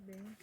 Bem.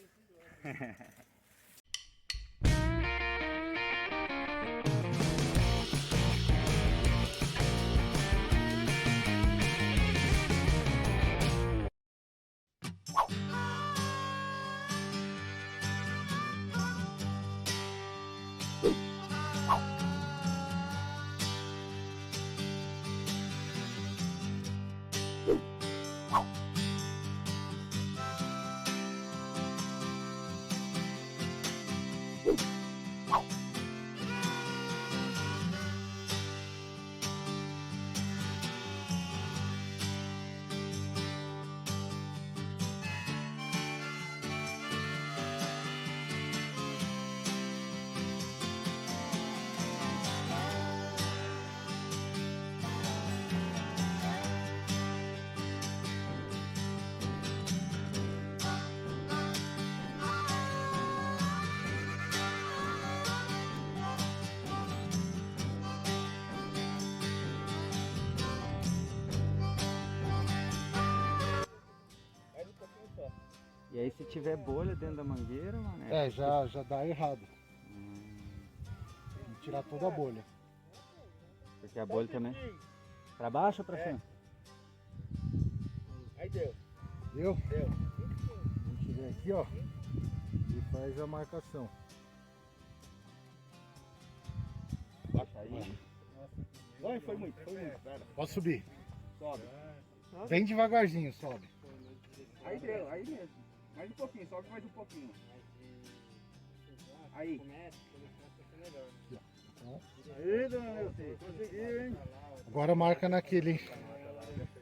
E aí se tiver bolha dentro da mangueira, mano... já dá errado. Tem que tirar toda a bolha. Porque a bolha também... Pra baixo ou pra cima? Aí deu. Deu? Deu. A gente vem aqui, ó, e faz a marcação. Baixa aí. Não, foi muito, Pera. Pode subir. Sobe. Bem devagarzinho, sobe. Aí deu, aí mesmo. Mais um pouquinho, sobe mais um pouquinho. Aí. Aí, dona Neuci, conseguiu, hein? Agora marca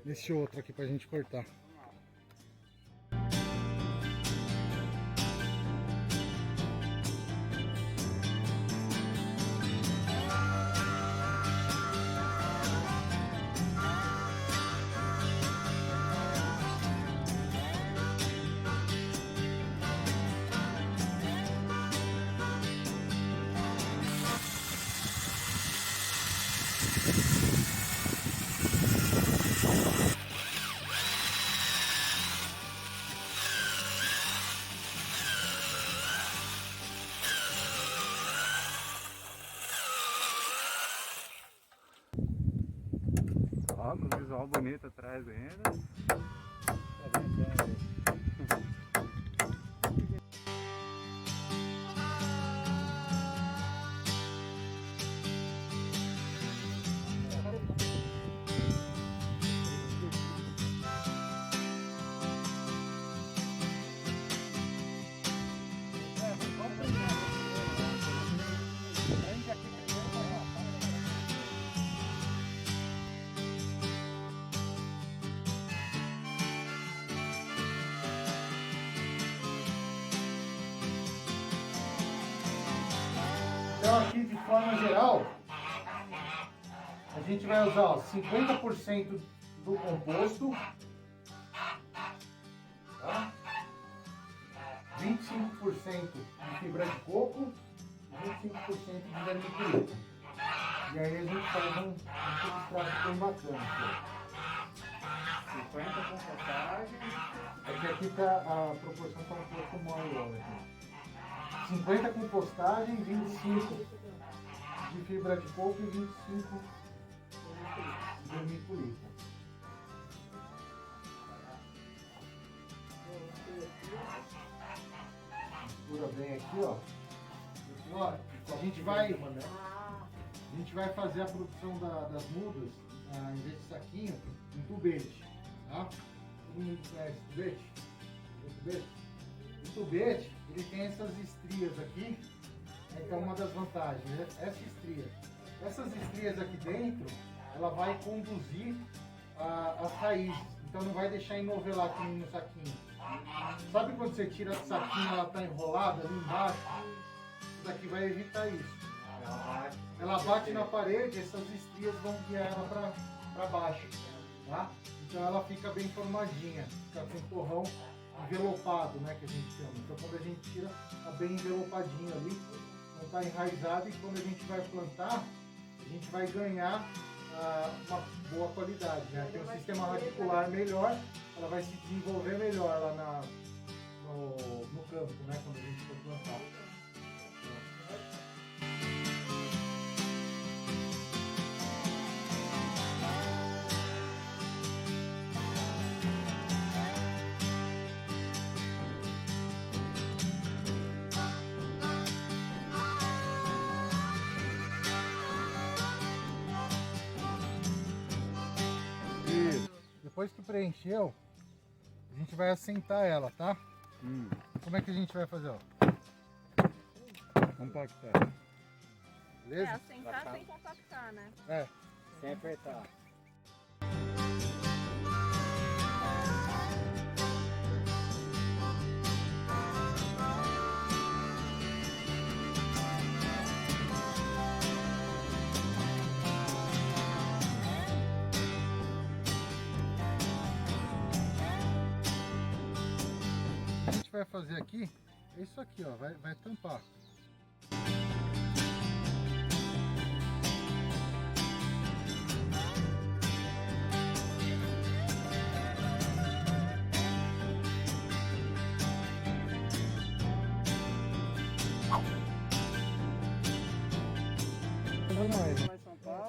nesse outro aqui pra gente cortar. Ó, com visual bonito atrás ainda. Então aqui de forma geral, a gente vai usar ó, 50% do composto, tá? 25% de fibra de coco e 25% de vermiculita. E aí a gente faz um substrato bem bacana. 50 com postagem. Aqui tá, a proporção está um pouco maior. Aqui. 50 compostagem, 25 de fibra de coco e 25 de vermiculita. Mistura bem aqui, ó. A gente vai fazer a produção das mudas, em vez de saquinho, em tubete, tá? Todo mundo conhece tubete? O tubete, ele tem essas estrias aqui, que é uma das vantagens, né? Essas estrias aqui dentro, ela vai conduzir as raízes, então não vai deixar enovelar aqui no saquinho. Sabe quando você tira do saquinho, ela está enrolada ali embaixo? Isso daqui vai evitar isso. Ela bate na parede, essas estrias vão guiar ela para baixo, tá? Então ela fica bem formadinha, fica com o torrão envelopado, né, que a gente chama. Então quando a gente tira, tá bem envelopadinho ali, não tá enraizado, e quando a gente vai plantar, a gente vai ganhar uma boa qualidade, né? Tem um sistema radicular melhor, ela vai se desenvolver melhor lá campo, né? Quando a gente for plantar. Isso. Depois que preencheu, a gente vai assentar ela, tá? Hum. Como é que a gente vai fazer, ó? Compactar. Beleza? assentar sem compactar, né? É. Sem apertar. O que a gente vai fazer aqui é isso aqui, ó. Vai tampar.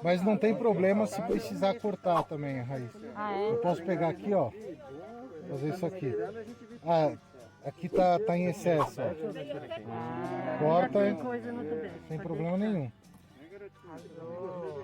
Mas não tem problema se precisar cortar também a raiz. Ah, é? Eu posso pegar aqui, ó, fazer isso aqui. Ah, aqui tá em excesso, ó. Corta, Coisa no tubete. sem problema nenhum. Arrasou.